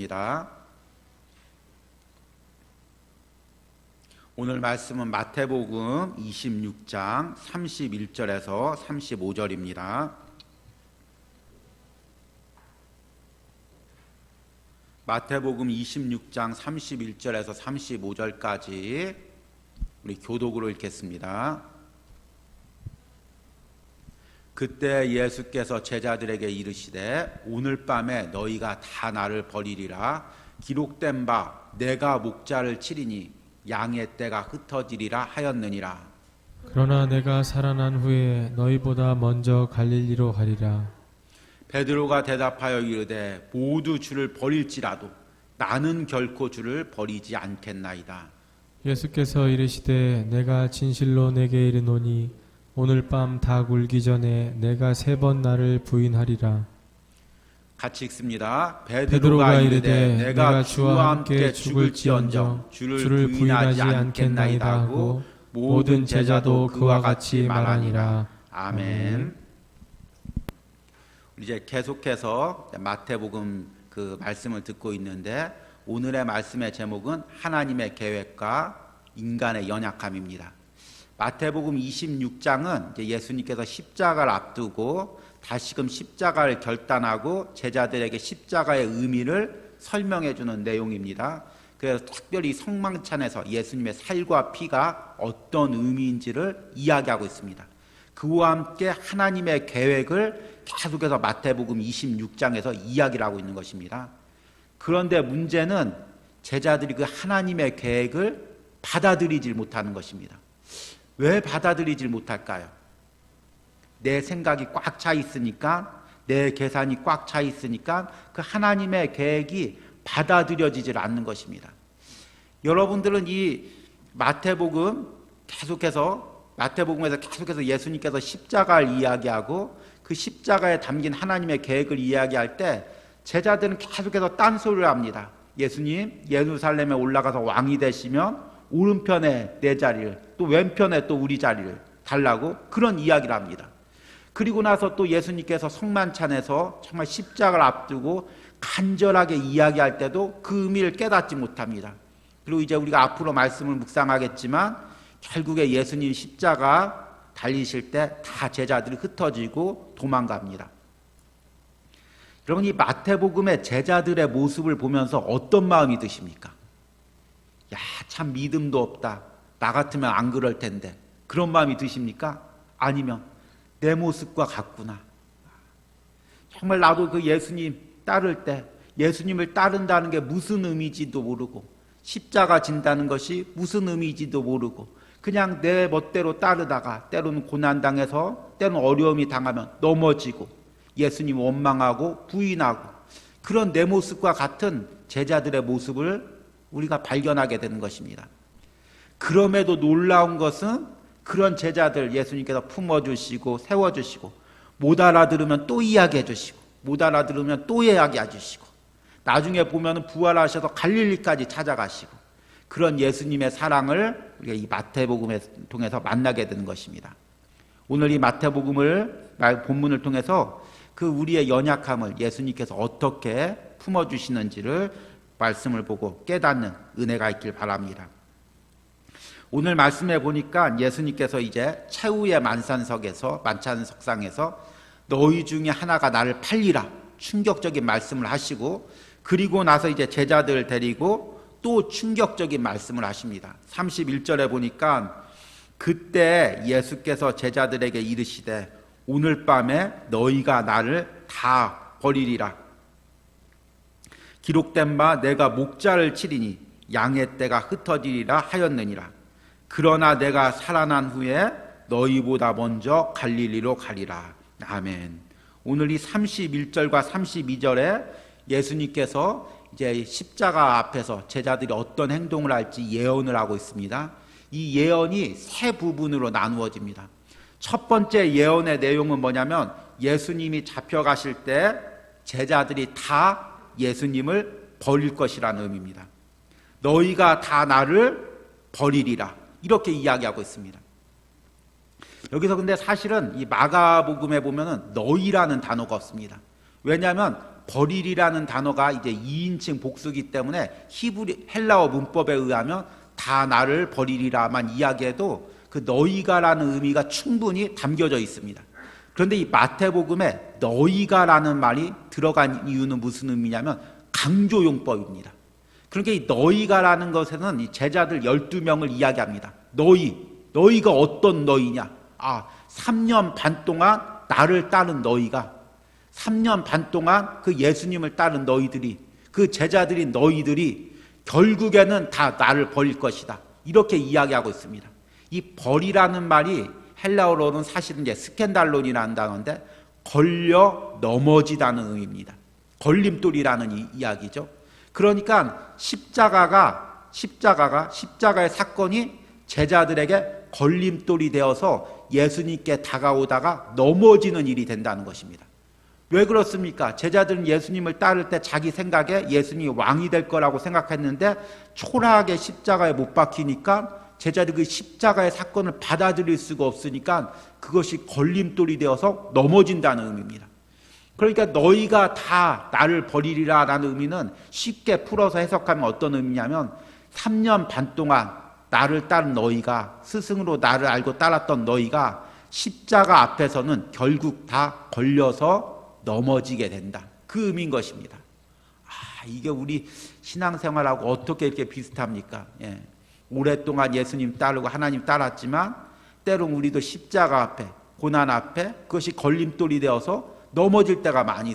입니다. 오늘 말씀은 마태복음 26장 31절에서 35절입니다. 마태복음 26장 31절에서 35절까지 우리 교독으로 읽겠습니다. 그때 예수께서 제자들에게 이르시되 오늘 밤에 너희가 다 나를 버리리라. 기록된 바 내가 목자를 치리니 양의 떼가 흩어지리라 하였느니라. 그러나 내가 살아난 후에 너희보다 먼저 갈릴리로 가리라. 베드로가 대답하여 이르되 모두 주를 버릴지라도 나는 결코 주를 버리지 않겠나이다. 예수께서 이르시되 내가 진실로 내게 이르노니 오늘 밤 닭 울기 전에 내가 3번 나를 부인하리라. 같이 읽습니다. 베드로가 이르되 내가 주와 함께 죽을지언정 주를 부인하지 않겠나이다 하고 모든 제자도 그와 같이 말하니라. 아멘. 이제 계속해서 마태복음 그 말씀을 듣고 있는데 오늘의 말씀의 제목은 하나님의 계획과 인간의 연약함입니다. 마태복음 26장은 예수님께서 십자가를 앞두고 다시금 십자가를 결단하고 제자들에게 십자가의 의미를 설명해 주는 내용입니다. 그래서 특별히 성만찬에서 예수님의 살과 피가 어떤 의미인지를 이야기하고 있습니다. 그와 함께 하나님의 계획을 계속해서 마태복음 26장에서 이야기를 하고 있는 것입니다. 그런데 문제는 제자들이 그 하나님의 계획을 받아들이질 못하는 것입니다. 왜 받아들이질 못할까요? 내 생각이 꽉 차 있으니까, 내 계산이 꽉 차 있으니까 그 하나님의 계획이 받아들여지질 않는 것입니다. 여러분들은 이 마태복음에서 계속해서 예수님께서 십자가를 이야기하고 그 십자가에 담긴 하나님의 계획을 이야기할 때 제자들은 계속해서 딴소리를 합니다. 예수님 예루살렘에 올라가서 왕이 되시면 오른편에 내 자리를, 또 왼편에 또 우리 자리를 달라고 그런 이야기를 합니다. 그리고 나서 또 예수님께서 성만찬에서 정말 십자가를 앞두고 간절하게 이야기할 때도 그 의미를 깨닫지 못합니다. 그리고 이제 우리가 앞으로 말씀을 묵상하겠지만 결국에 예수님 십자가 달리실 때 다 제자들이 흩어지고 도망갑니다. 여러분, 이 마태복음의 제자들의 모습을 보면서 어떤 마음이 드십니까? 야, 참 믿음도 없다. 나 같으면 안 그럴 텐데. 그런 마음이 드십니까? 아니면 내 모습과 같구나. 정말 나도 그 예수님 따를 때 예수님을 따른다는 게 무슨 의미인지도 모르고 십자가 진다는 것이 무슨 의미인지도 모르고 그냥 내 멋대로 따르다가 때로는 고난당해서 때로는 어려움이 당하면 넘어지고 예수님 원망하고 부인하고 그런 내 모습과 같은 제자들의 모습을 우리가 발견하게 되는 것입니다. 그럼에도 놀라운 것은 그런 제자들 예수님께서 품어주시고 세워주시고 못 알아들으면 또 이야기해 주시고 못 알아들으면 또 이야기해 주시고 나중에 보면 부활하셔서 갈릴리까지 찾아가시고 그런 예수님의 사랑을 우리가 이 마태복음을 통해서 만나게 되는 것입니다. 오늘 이 마태복음을 본문을 통해서 그 우리의 연약함을 예수님께서 어떻게 품어주시는지를 말씀을 보고 깨닫는 은혜가 있길 바랍니다. 오늘 말씀해 보니까 예수님께서 이제 최후의 만찬석상에서 너희 중에 하나가 나를 팔리라 충격적인 말씀을 하시고 그리고 나서 이제 제자들을 데리고 또 충격적인 말씀을 하십니다. 31절에 보니까 그때 예수께서 제자들에게 이르시되 오늘 밤에 너희가 나를 다 버리리라. 기록된 바 내가 목자를 치리니 양의 떼가 흩어지리라 하였느니라. 그러나 내가 살아난 후에 너희보다 먼저 갈릴리로 가리라. 아멘. 오늘 이 31절과 32절에 예수님께서 이제 십자가 앞에서 제자들이 어떤 행동을 할지 예언을 하고 있습니다. 이 예언이 세 부분으로 나누어집니다. 첫 번째 예언의 내용은 뭐냐면 예수님이 잡혀가실 때 제자들이 다 예수님을 버릴 것이라는 의미입니다. 너희가 다 나를 버리리라 이렇게 이야기하고 있습니다. 여기서 근데 사실은 이 마가복음에 보면은 너희라는 단어가 없습니다. 왜냐하면 버리리라는 단어가 이제 2인칭 복수기 때문에 헬라어 문법에 의하면 다 나를 버리리라만 이야기해도 그 너희가라는 의미가 충분히 담겨져 있습니다. 그런데 이 마태복음에 너희가라는 말이 들어간 이유는 무슨 의미냐면 강조용법입니다. 그러니까 이 너희가라는 것에는 이 제자들 12명을 이야기합니다. 너희가 어떤 너희냐? 3년 반 동안 나를 따른 너희가, 3년 반 동안 그 예수님을 따른 너희들이, 그 제자들인 너희들이 결국에는 다 나를 버릴 것이다. 이렇게 이야기하고 있습니다. 이 벌이라는 말이 헬라어로는 사실은 이제 스캔달론이라는 단어인데 걸려 넘어지다는 의미입니다. 걸림돌이라는 이야기죠. 그러니까 십자가의 사건이 제자들에게 걸림돌이 되어서 예수님께 다가오다가 넘어지는 일이 된다는 것입니다. 왜 그렇습니까? 제자들은 예수님을 따를 때 자기 생각에 예수님이 왕이 될 거라고 생각했는데 초라하게 십자가에 못 박히니까 제자들이 그 십자가의 사건을 받아들일 수가 없으니까 그것이 걸림돌이 되어서 넘어진다는 의미입니다. 그러니까 너희가 다 나를 버리리라 라는 의미는 쉽게 풀어서 해석하면 어떤 의미냐면 3년 반 동안 나를 따른 너희가, 스승으로 나를 알고 따랐던 너희가 십자가 앞에서는 결국 다 걸려서 넘어지게 된다. 그 의미인 것입니다. 이게 우리 신앙생활하고 어떻게 이렇게 비슷합니까? 오랫동안 예수님 따르고 하나님 따랐지만 때론 우리도 십자가 앞에, 고난 앞에 그것이 걸림돌이 되어서 넘어질 때가 많이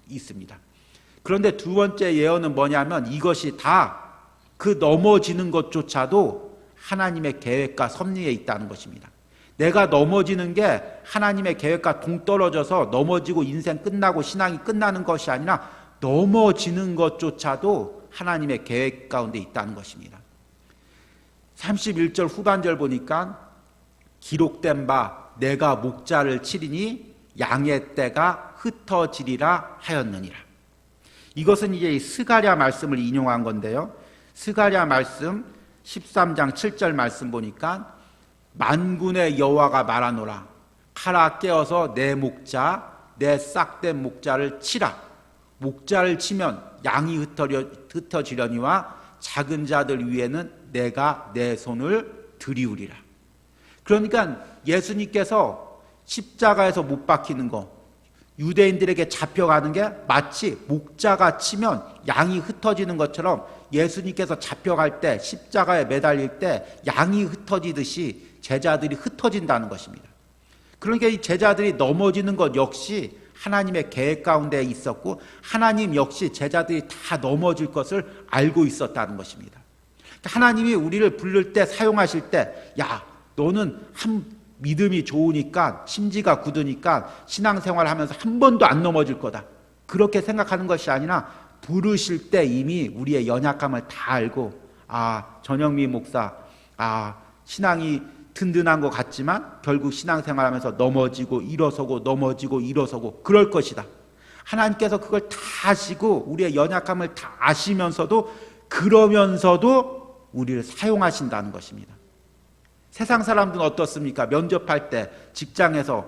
있습니다. 그런데 두 번째 예언은 뭐냐면 이것이 다 그 넘어지는 것조차도 하나님의 계획과 섭리에 있다는 것입니다. 내가 넘어지는 게 하나님의 계획과 동떨어져서 넘어지고 인생 끝나고 신앙이 끝나는 것이 아니라 넘어지는 것조차도 하나님의 계획 가운데 있다는 것입니다. 31절 후반절 보니까 기록된 바 내가 목자를 치리니 양의 떼가 흩어지리라 하였느니라. 이것은 이제 스가랴 말씀을 인용한 건데요. 스가랴 말씀 13장 7절 말씀 보니까 만군의 여호와가 말하노라. 칼아 깨어서 내 목자, 내 싹된 목자를 치라. 목자를 치면 양이 흩어지려니와 작은 자들 위에는 내가 내 손을 들이우리라. 그러니까 예수님께서 십자가에서 못 박히는 거, 유대인들에게 잡혀가는 게 마치 목자가 치면 양이 흩어지는 것처럼 예수님께서 잡혀갈 때, 십자가에 매달릴 때 양이 흩어지듯이 제자들이 흩어진다는 것입니다. 그러니까 이 제자들이 넘어지는 것 역시 하나님의 계획 가운데 있었고 하나님 역시 제자들이 다 넘어질 것을 알고 있었다는 것입니다. 하나님이 우리를 부를 때, 사용하실 때, 너는 믿음이 좋으니까, 심지가 굳으니까 신앙생활 하면서 한 번도 안 넘어질 거다. 그렇게 생각하는 것이 아니라 부르실 때 이미 우리의 연약함을 다 알고, 전영미 목사, 신앙이 든든한 것 같지만 결국 신앙생활 하면서 넘어지고 일어서고 그럴 것이다. 하나님께서 그걸 다 아시고 우리의 연약함을 다 아시면서도 그러면서도 우리를 사용하신다는 것입니다. 세상 사람들은 어떻습니까? 면접할 때 직장에서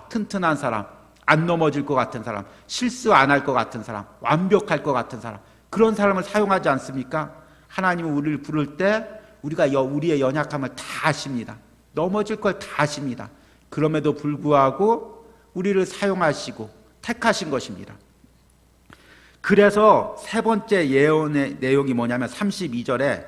튼튼한 사람, 안 넘어질 것 같은 사람, 실수 안 할 것 같은 사람, 완벽할 것 같은 사람, 그런 사람을 사용하지 않습니까? 하나님은 우리를 부를 때 우리가 우리의 연약함을 다 아십니다. 넘어질 걸 다 아십니다. 그럼에도 불구하고 우리를 사용하시고 택하신 것입니다. 그래서 세 번째 예언의 내용이 뭐냐면 32절에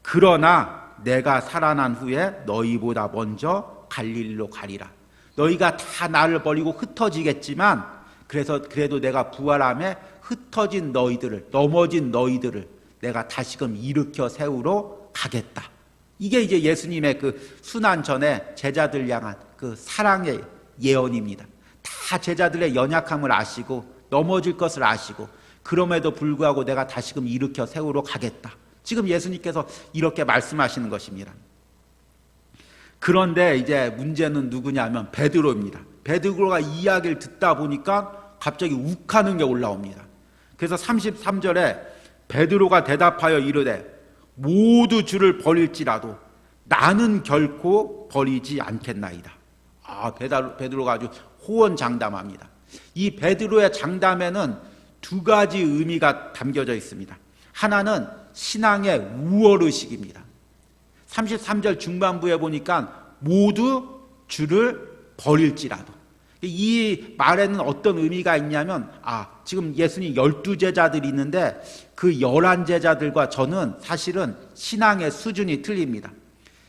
그러나 내가 살아난 후에 너희보다 먼저 갈릴리로 가리라. 너희가 다 나를 버리고 흩어지겠지만 그래도 내가 부활함에 흩어진 너희들을, 넘어진 너희들을 내가 다시금 일으켜 세우러 가겠다. 이게 이제 예수님의 그 순환 전에 제자들 향한 그 사랑의 예언입니다. 다 제자들의 연약함을 아시고 넘어질 것을 아시고 그럼에도 불구하고 내가 다시금 일으켜 세우러 가겠다. 지금 예수님께서 이렇게 말씀하시는 것입니다. 그런데 이제 문제는 누구냐면 베드로입니다. 베드로가 이 이야기를 듣다 보니까 갑자기 욱하는 게 올라옵니다. 그래서 33절에 베드로가 대답하여 이르되 모두 주를 버릴지라도 나는 결코 버리지 않겠나이다. 베드로가 아주 호언장담합니다. 이 베드로의 장담에는 두 가지 의미가 담겨져 있습니다. 하나는 신앙의 우월의식입니다. 33절 중반부에 보니까 모두 주를 버릴지라도, 이 말에는 어떤 의미가 있냐면 지금 예수님 12제자들이 있는데 그 11제자들과 저는 사실은 신앙의 수준이 틀립니다.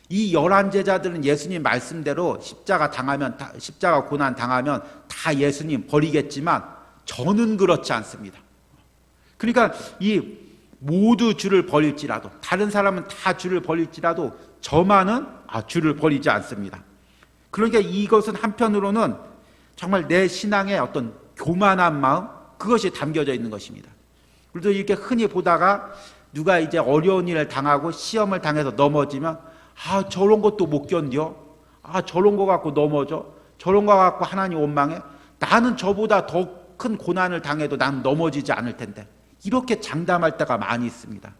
이 11제자들은 예수님 말씀대로 십자가 고난 당하면 다 예수님 버리겠지만 저는 그렇지 않습니다. 그러니까 이 모두 주를 버릴지라도, 다른 사람은 다 주를 버릴지라도 저만은 주를 버리지 않습니다. 그러니까 이것은 한편으로는 정말 내 신앙의 어떤 교만한 마음, 그것이 담겨져 있는 것입니다. 그래도 이렇게 흔히 보다가 누가 이제 어려운 일을 당하고 시험을 당해서 넘어지면 저런 것도 못 견뎌, 저런 거 갖고 넘어져, 저런 거 갖고 하나님 원망해, 나는 저보다 더 큰 고난을 당해도 난 넘어지지 않을 텐데, 이렇게 장담할 때가 많이 있습니다.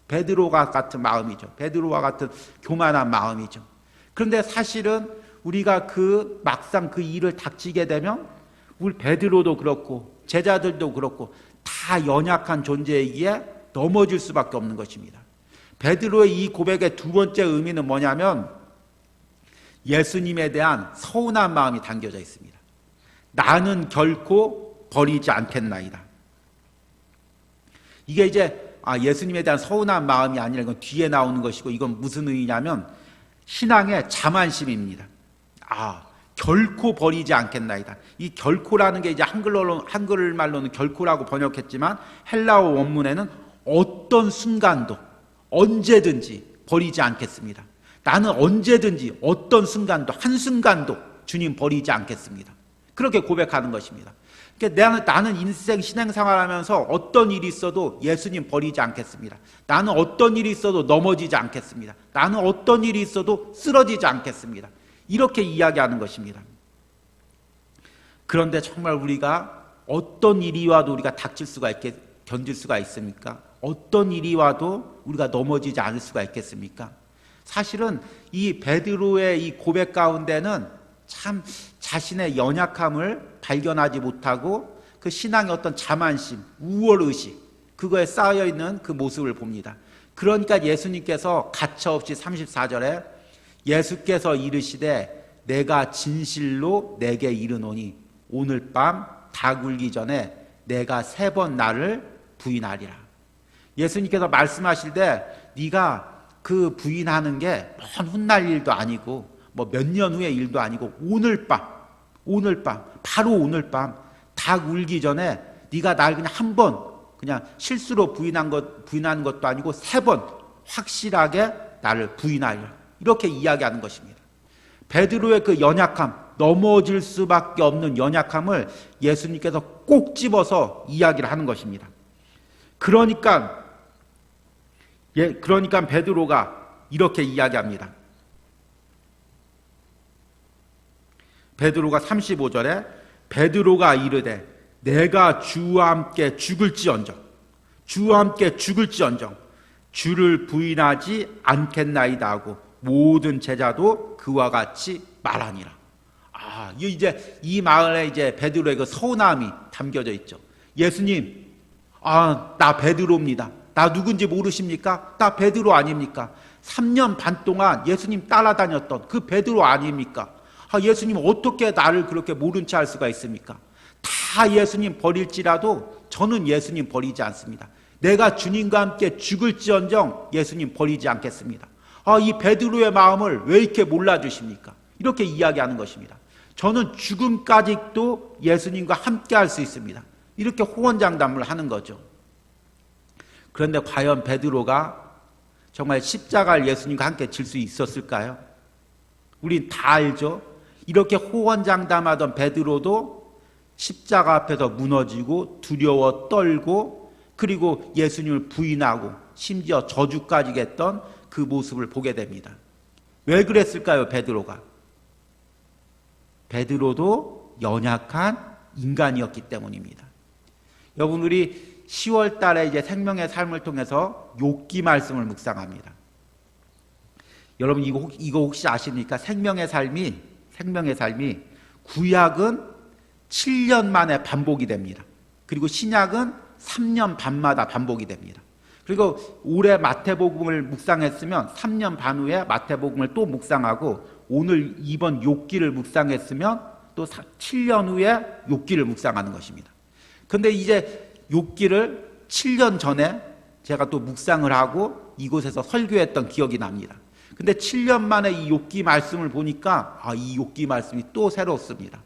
베드로와 같은 마음이죠. 베드로와 같은 교만한 마음이죠. 그런데 사실은 우리가 막상 그 일을 닥치게 되면 우리 베드로도 그렇고 제자들도 그렇고 다 연약한 존재이기에 넘어질 수밖에 없는 것입니다. 베드로의 이 고백의 두 번째 의미는 뭐냐면 예수님에 대한 서운한 마음이 담겨져 있습니다. 나는 결코 버리지 않겠나이다. 이게 이제 예수님에 대한 서운한 마음이 아니라 이건 뒤에 나오는 것이고, 이건 무슨 의미냐면 신앙의 자만심입니다. 결코 버리지 않겠나이다. 이 결코라는 게 이제 한글말로는 결코라고 번역했지만 헬라어 원문에는 어떤 순간도 언제든지 버리지 않겠습니다. 나는 언제든지 어떤 순간도 한순간도 주님 버리지 않겠습니다. 그렇게 고백하는 것입니다. 그러니까 나는 인생 신앙생활하면서 어떤 일이 있어도 예수님 버리지 않겠습니다. 나는 어떤 일이 있어도 넘어지지 않겠습니다. 나는 어떤 일이 있어도 쓰러지지 않겠습니다. 이렇게 이야기하는 것입니다. 그런데 정말 우리가 어떤 일이 와도 우리가 견딜 수가 있습니까? 어떤 일이 와도 우리가 넘어지지 않을 수가 있겠습니까? 사실은 이 베드로의 이 고백 가운데는 참 자신의 연약함을 발견하지 못하고 그 신앙의 어떤 자만심, 우월의식, 그거에 쌓여있는 그 모습을 봅니다. 그러니까 예수님께서 가차없이 34절에 예수께서 이르시되 내가 진실로 내게 이르노니 오늘 밤 닭 울기 전에 내가 3번 나를 부인하리라. 예수님께서 말씀하실 때 네가 그 부인하는 게 먼 훗날 일도 아니고 몇 년 후의 일도 아니고 오늘 밤, 바로 오늘 밤 닭 울기 전에 네가 날 그냥 한 번 그냥 실수로 부인하는 것도 아니고 3번 확실하게 나를 부인하리라. 이렇게 이야기하는 것입니다. 베드로의 그 연약함, 넘어질 수밖에 없는 연약함을 예수님께서 꼭 집어서 이야기를 하는 것입니다. 그러니까 베드로가 이렇게 이야기합니다. 베드로가 35절에 베드로가 이르되 내가 주와 함께 죽을지언정 주를 부인하지 않겠나이다 하고 모든 제자도 그와 같이 말하니라. 이제 이 마을에 이제 베드로의 그 서운함이 담겨져 있죠. 예수님, 나 베드로입니다. 나 누군지 모르십니까? 나 베드로 아닙니까? 3년 반 동안 예수님 따라다녔던 그 베드로 아닙니까? 예수님 어떻게 나를 그렇게 모른 채 할 수가 있습니까? 다 예수님 버릴지라도 저는 예수님 버리지 않습니다. 내가 주님과 함께 죽을지언정 예수님 버리지 않겠습니다. 이 베드로의 마음을 왜 이렇게 몰라주십니까? 이렇게 이야기하는 것입니다. 저는 죽음까지도 예수님과 함께 할 수 있습니다. 이렇게 호언장담을 하는 거죠. 그런데 과연 베드로가 정말 십자가를 예수님과 함께 질 수 있었을까요? 우린 다 알죠. 이렇게 호언장담하던 베드로도 십자가 앞에서 무너지고 두려워 떨고 그리고 예수님을 부인하고 심지어 저주까지 했던 그 모습을 보게 됩니다. 왜 그랬을까요, 베드로가? 베드로도 연약한 인간이었기 때문입니다. 여러분, 우리 10월 달에 이제 생명의 삶을 통해서 욥기 말씀을 묵상합니다. 여러분, 이거 혹시 아십니까? 생명의 삶이 구약은 7년 만에 반복이 됩니다. 그리고 신약은 3년 반마다 반복이 됩니다. 그리고 올해 마태복음을 묵상했으면 3년 반 후에 마태복음을 또 묵상하고 오늘 이번 욥기를 묵상했으면 또 7년 후에 욥기를 묵상하는 것입니다. 근데 이제 욥기를 7년 전에 제가 또 묵상을 하고 이곳에서 설교했던 기억이 납니다. 근데 7년 만에 이 욥기 말씀을 보니까 이 욥기 말씀이 또 새롭습니다.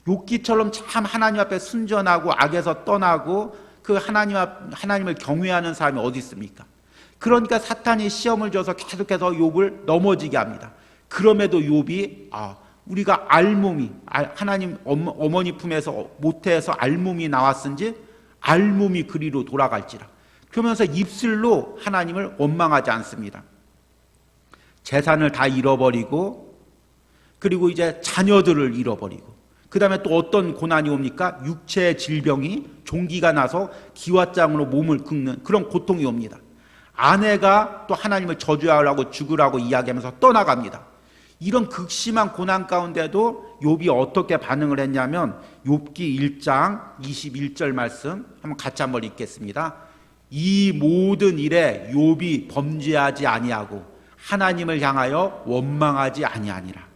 욥기처럼 참 하나님 앞에 순전하고 악에서 떠나고 그 하나님을 경외하는 사람이 어디 있습니까? 그러니까 사탄이 시험을 줘서 계속해서 욥을 넘어지게 합니다. 그럼에도 욥이 우리가 알몸이 하나님 어머니 품에서 모태에서 알몸이 나왔은지 알몸이 그리로 돌아갈지라. 그러면서 입술로 하나님을 원망하지 않습니다. 재산을 다 잃어버리고 그리고 이제 자녀들을 잃어버리고 그 다음에 또 어떤 고난이 옵니까? 육체의 질병이 종기가 나서 기왓장으로 몸을 긁는 그런 고통이 옵니다. 아내가 또 하나님을 저주하라고 죽으라고 이야기하면서 떠나갑니다. 이런 극심한 고난 가운데도 욥이 어떻게 반응을 했냐면 욥기 1장 21절 말씀 한번 읽겠습니다. 이 모든 일에 욥이 범죄하지 아니하고 하나님을 향하여 원망하지 아니하니라.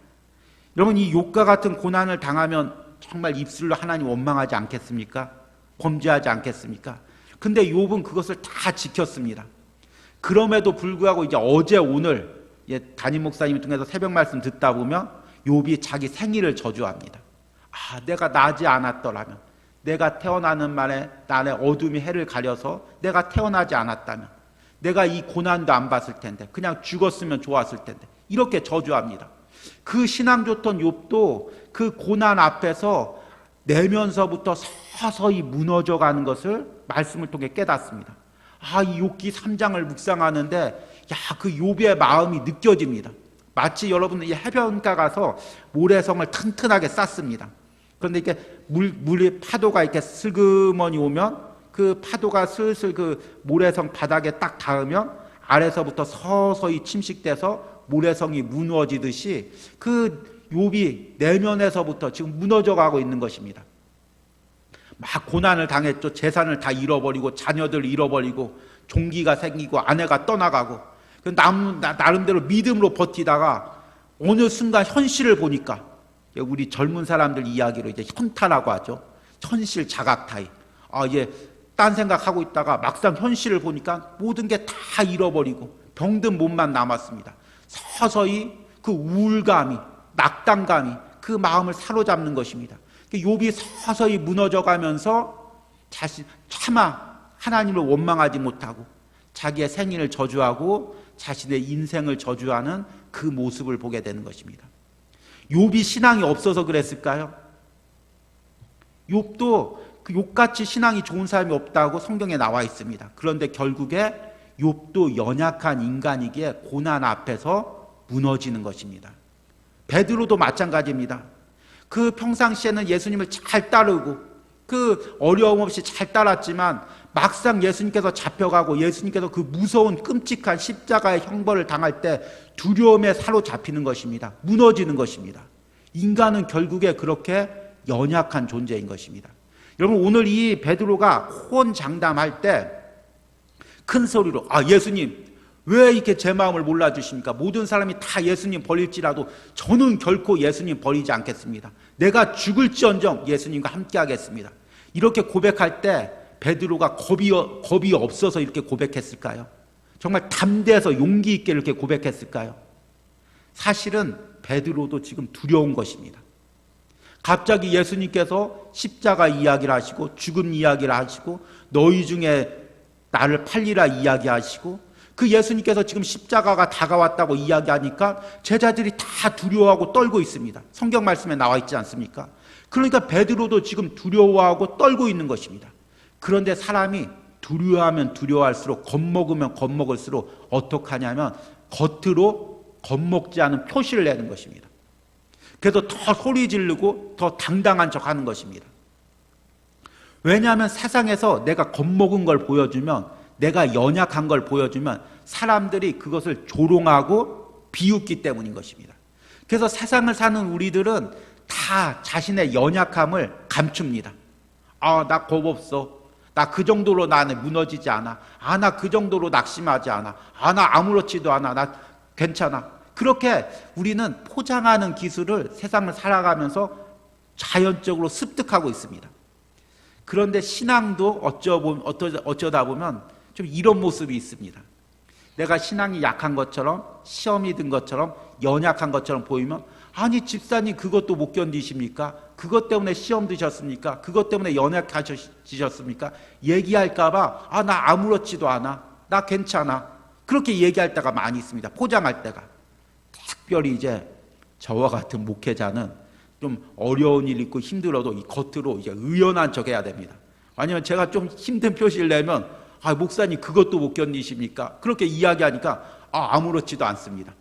여러분 이 욥과 같은 고난을 당하면 정말 입술로 하나님 원망하지 않겠습니까? 범죄하지 않겠습니까? 근데 욥은 그것을 다 지켰습니다. 그럼에도 불구하고 이제 어제 오늘 담임 목사님을 통해서 새벽 말씀 듣다 보면 욥이 자기 생일을 저주합니다. 내가 나지 않았더라면, 내가 태어나는 말에 나의 어둠이 해를 가려서 내가 태어나지 않았다면, 내가 이 고난도 안 봤을 텐데, 그냥 죽었으면 좋았을 텐데, 이렇게 저주합니다. 그 신앙 좋던 욥도 그 고난 앞에서 내면서부터 서서히 무너져가는 것을 말씀을 통해 깨닫습니다. 이 욥기 3장을 묵상하는데 그 욥의 마음이 느껴집니다. 마치 여러분 이 해변가 가서 모래성을 튼튼하게 쌓습니다. 그런데 이렇게 물이 파도가 이렇게 슬그머니 오면 그 파도가 슬슬 그 모래성 바닥에 딱 닿으면 아래서부터 서서히 침식돼서 모래성이 무너지듯이 그 욥이 내면에서부터 지금 무너져 가고 있는 것입니다. 막 고난을 당했죠. 재산을 다 잃어버리고 자녀들 잃어버리고 종기가 생기고 아내가 떠나가고 나름대로 믿음으로 버티다가 어느 순간 현실을 보니까 우리 젊은 사람들 이야기로 이제 현타라고 하죠. 현실 자각타임. 딴 생각하고 있다가 막상 현실을 보니까 모든 게 다 잃어버리고 병든 몸만 남았습니다. 서서히 그 우울감이 낙담감이 그 마음을 사로잡는 것입니다. 욥이 서서히 무너져가면서 차마 하나님을 원망하지 못하고 자기의 생일을 저주하고 자신의 인생을 저주하는 그 모습을 보게 되는 것입니다. 욥이 신앙이 없어서 그랬을까요? 욥도 그 욥같이 신앙이 좋은 사람이 없다고 성경에 나와 있습니다. 그런데 결국에 욥도 연약한 인간이기에 고난 앞에서 무너지는 것입니다. 베드로도 마찬가지입니다. 그 평상시에는 예수님을 잘 따르고 그 어려움 없이 잘 따랐지만 막상 예수님께서 잡혀가고 예수님께서 그 무서운 끔찍한 십자가의 형벌을 당할 때 두려움에 사로잡히는 것입니다. 무너지는 것입니다. 인간은 결국에 그렇게 연약한 존재인 것입니다. 여러분 오늘 이 베드로가 호언장담할 때 큰 소리로 예수님 왜 이렇게 제 마음을 몰라주십니까? 모든 사람이 다 예수님 버릴지라도 저는 결코 예수님 버리지 않겠습니다. 내가 죽을지언정 예수님과 함께 하겠습니다. 이렇게 고백할 때 베드로가 겁이 없어서 이렇게 고백했을까요? 정말 담대해서 용기 있게 이렇게 고백했을까요? 사실은 베드로도 지금 두려운 것입니다. 갑자기 예수님께서 십자가 이야기를 하시고 죽음 이야기를 하시고 너희 중에 나를 팔리라 이야기하시고 그 예수님께서 지금 십자가가 다가왔다고 이야기하니까 제자들이 다 두려워하고 떨고 있습니다. 성경 말씀에 나와 있지 않습니까? 그러니까 베드로도 지금 두려워하고 떨고 있는 것입니다. 그런데 사람이 두려워하면 두려워할수록 겁먹으면 겁먹을수록 어떻게 하냐면 겉으로 겁먹지 않은 표시를 내는 것입니다. 그래서 더 소리 지르고 더 당당한 척하는 것입니다. 왜냐하면 세상에서 내가 겁먹은 걸 보여주면 내가 연약한 걸 보여주면 사람들이 그것을 조롱하고 비웃기 때문인 것입니다. 그래서 세상을 사는 우리들은 다 자신의 연약함을 감춥니다. 나 겁 없어. 나 그 정도로 나는 무너지지 않아. 나 그 정도로 낙심하지 않아. 나 아무렇지도 않아. 나 괜찮아. 그렇게 우리는 포장하는 기술을 세상을 살아가면서 자연적으로 습득하고 있습니다. 그런데 신앙도 어쩌다 보면 좀 이런 모습이 있습니다. 내가 신앙이 약한 것처럼, 시험이 든 것처럼, 연약한 것처럼 보이면, 아니 집사님 그것도 못 견디십니까? 그것 때문에 시험 드셨습니까? 그것 때문에 연약하셨습니까? 얘기할까 봐 나 아무렇지도 않아. 나 괜찮아. 그렇게 얘기할 때가 많이 있습니다. 포장할 때가. 특별히 이제 저와 같은 목회자는 좀 어려운 일 있고 힘들어도 이 겉으로 이제 의연한 척 해야 됩니다. 아니면 제가 좀 힘든 표시를 내면 목사님 그것도 못 견디십니까? 그렇게 이야기하니까 아무렇지도 않습니다.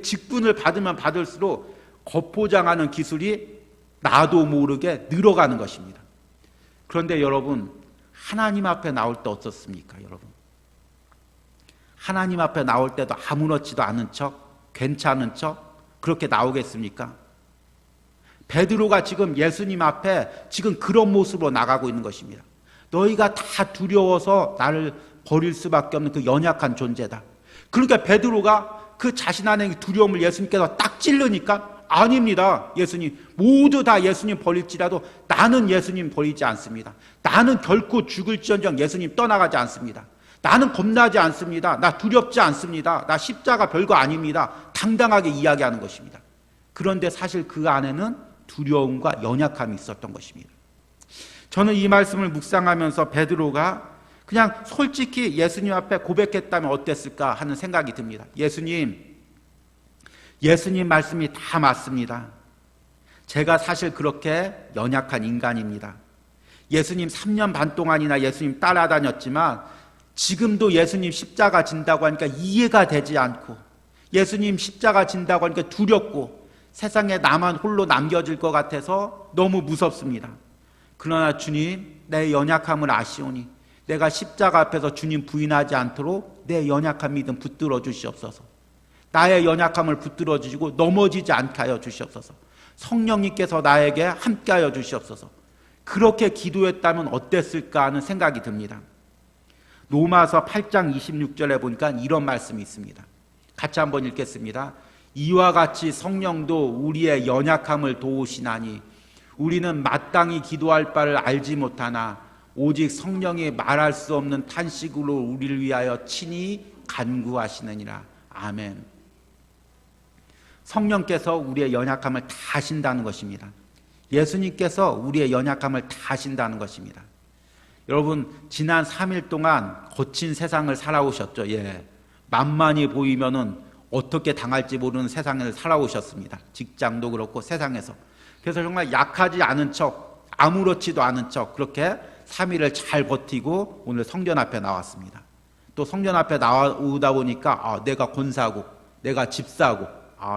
직분을 받으면 받을수록 겉포장하는 기술이 나도 모르게 늘어가는 것입니다. 그런데 여러분, 하나님 앞에 나올 때 어떻습니까? 여러분, 하나님 앞에 나올 때도 아무렇지도 않은 척, 괜찮은 척 그렇게 나오겠습니까? 베드로가 지금 예수님 앞에 지금 그런 모습으로 나가고 있는 것입니다. 너희가 다 두려워서 나를 버릴 수밖에 없는 그 연약한 존재다. 그러니까 베드로가 그 자신 안에 두려움을 예수님께서 딱 찔르니까 아닙니다. 예수님 모두 다 예수님 버릴지라도 나는 예수님 버리지 않습니다. 나는 결코 죽을지언정 예수님 떠나가지 않습니다. 나는 겁나지 않습니다. 나 두렵지 않습니다. 나 십자가 별거 아닙니다. 당당하게 이야기하는 것입니다. 그런데 사실 그 안에는 두려움과 연약함이 있었던 것입니다. 저는 이 말씀을 묵상하면서 베드로가 그냥 솔직히 예수님 앞에 고백했다면 어땠을까 하는 생각이 듭니다. 예수님 말씀이 다 맞습니다. 제가 사실 그렇게 연약한 인간입니다. 예수님 3년 반 동안이나 예수님 따라다녔지만 지금도 예수님 십자가 진다고 하니까 이해가 되지 않고, 예수님 십자가 진다고 하니까 두렵고, 세상에 나만 홀로 남겨질 것 같아서 너무 무섭습니다. 그러나 주님, 내 연약함을 아시오니 내가 십자가 앞에서 주님 부인하지 않도록 내 연약한 믿음 붙들어 주시옵소서. 나의 연약함을 붙들어 주시고 넘어지지 않게 하여 주시옵소서. 성령님께서 나에게 함께 하여 주시옵소서. 그렇게 기도했다면 어땠을까 하는 생각이 듭니다. 로마서 8장 26절에 보니까 이런 말씀이 있습니다. 같이 한번 읽겠습니다. 이와 같이 성령도 우리의 연약함을 도우시나니 우리는 마땅히 기도할 바를 알지 못하나 오직 성령이 말할 수 없는 탄식으로 우리를 위하여 친히 간구하시느니라. 아멘. 성령께서 우리의 연약함을 다 아신다는 것입니다. 예수님께서 우리의 연약함을 다 아신다는 것입니다. 여러분, 지난 3일 동안 거친 세상을 살아오셨죠. 만만히 보이면은 어떻게 당할지 모르는 세상을 살아오셨습니다. 직장도 그렇고 세상에서. 그래서 정말 약하지 않은 척, 아무렇지도 않은 척 그렇게 3일을 잘 버티고 오늘 성전 앞에 나왔습니다. 또 성전 앞에 나오다 보니까 내가 권사고, 내가 집사고,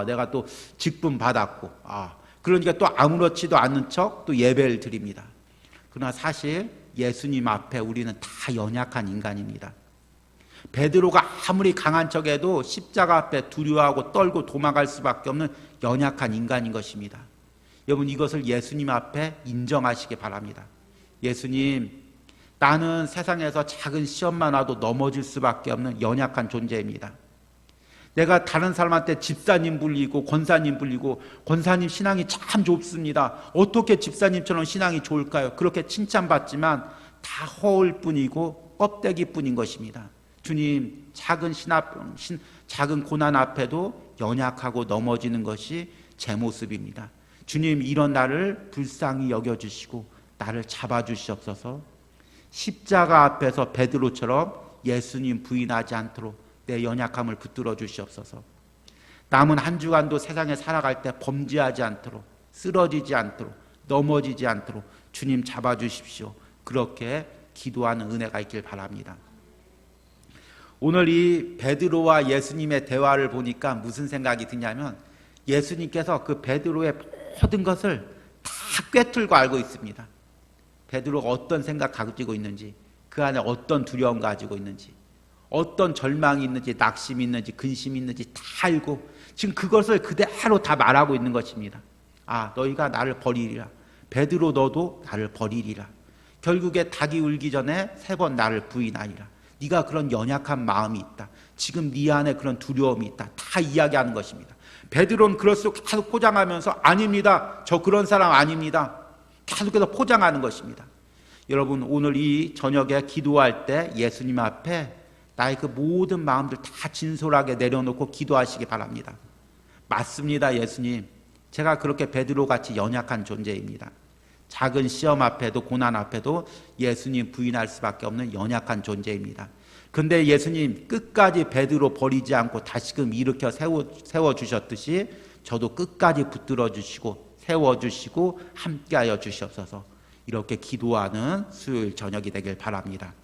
내가 또 직분 받았고, 그러니까 또 아무렇지도 않은 척 또 예배를 드립니다. 그러나 사실 예수님 앞에 우리는 다 연약한 인간입니다. 베드로가 아무리 강한 척해도 십자가 앞에 두려워하고 떨고 도망갈 수밖에 없는 연약한 인간인 것입니다. 여러분, 이것을 예수님 앞에 인정하시기 바랍니다. 예수님, 나는 세상에서 작은 시험만 와도 넘어질 수밖에 없는 연약한 존재입니다. 내가 다른 사람한테 집사님 불리고 권사님 불리고, 권사님 신앙이 참 좁습니다. 어떻게 집사님처럼 신앙이 좋을까요? 그렇게 칭찬받지만 다 허울 뿐이고 껍데기 뿐인 것입니다. 주님, 작은 고난 앞에도 연약하고 넘어지는 것이 제 모습입니다. 주님, 이런 나를 불쌍히 여겨주시고 나를 잡아주시옵소서. 십자가 앞에서 베드로처럼 예수님 부인하지 않도록 내 연약함을 붙들어 주시옵소서. 남은 한 주간도 세상에 살아갈 때 범죄하지 않도록, 쓰러지지 않도록, 넘어지지 않도록 주님 잡아주십시오. 그렇게 기도하는 은혜가 있길 바랍니다. 오늘 이 베드로와 예수님의 대화를 보니까 무슨 생각이 드냐면, 예수님께서 그 베드로의 모든 것을 다 꿰뚫고 알고 있습니다. 베드로가 어떤 생각 가지고 있는지, 그 안에 어떤 두려움 가지고 있는지, 어떤 절망이 있는지, 낙심이 있는지, 근심이 있는지 다 알고 지금 그것을 그대로 다 말하고 있는 것입니다. 너희가 나를 버리리라. 베드로, 너도 나를 버리리라. 결국에 닭이 울기 전에 3번 나를 부인하리라. 네가 그런 연약한 마음이 있다. 지금 네 안에 그런 두려움이 있다. 다 이야기하는 것입니다. 베드로는 그럴수록 계속 포장하면서 아닙니다. 저 그런 사람 아닙니다. 계속해서 포장하는 것입니다. 여러분, 오늘 이 저녁에 기도할 때 예수님 앞에 나의 그 모든 마음들 다 진솔하게 내려놓고 기도하시기 바랍니다. 맞습니다, 예수님. 제가 그렇게 베드로같이 연약한 존재입니다. 작은 시험 앞에도 고난 앞에도 예수님 부인할 수밖에 없는 연약한 존재입니다. 근데 예수님 끝까지 베드로 버리지 않고 다시금 일으켜 세워주셨듯이 저도 끝까지 붙들어 주시고 세워주시고 함께하여 주시옵소서. 이렇게 기도하는 수요일 저녁이 되길 바랍니다.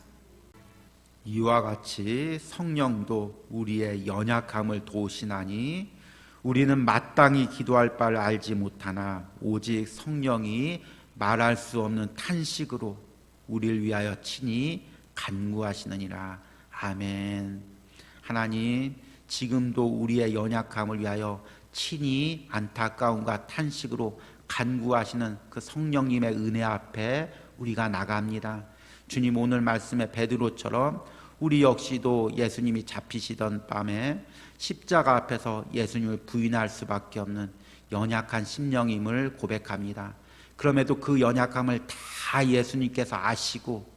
이와 같이 성령도 우리의 연약함을 도우시나니 우리는 마땅히 기도할 바를 알지 못하나 오직 성령이 말할 수 없는 탄식으로 우리를 위하여 친히 간구하시느니라. 아멘. 하나님, 지금도 우리의 연약함을 위하여 친히 안타까움과 탄식으로 간구하시는 그 성령님의 은혜 앞에 우리가 나갑니다. 주님, 오늘 말씀의 베드로처럼 우리 역시도 예수님이 잡히시던 밤에 십자가 앞에서 예수님을 부인할 수밖에 없는 연약한 심령임을 고백합니다. 그럼에도 그 연약함을 다 예수님께서 아시고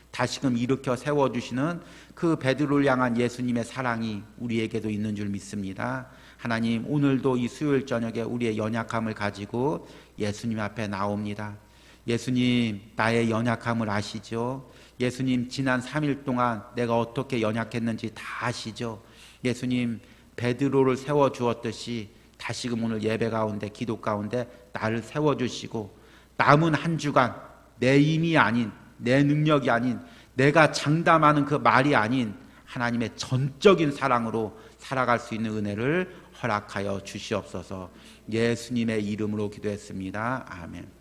다시금 일으켜 세워주시는 그 베드로를 향한 예수님의 사랑이 우리에게도 있는 줄 믿습니다. 하나님, 오늘도 이 수요일 저녁에 우리의 연약함을 가지고 예수님 앞에 나옵니다. 예수님, 나의 연약함을 아시죠? 예수님, 지난 3일 동안 내가 어떻게 연약했는지 다 아시죠? 예수님, 베드로를 세워주었듯이 다시금 오늘 예배 가운데 기도 가운데 나를 세워주시고 남은 한 주간 내 힘이 아닌, 내 능력이 아닌, 내가 장담하는 그 말이 아닌 하나님의 전적인 사랑으로 살아갈 수 있는 은혜를 허락하여 주시옵소서. 예수님의 이름으로 기도했습니다. 아멘.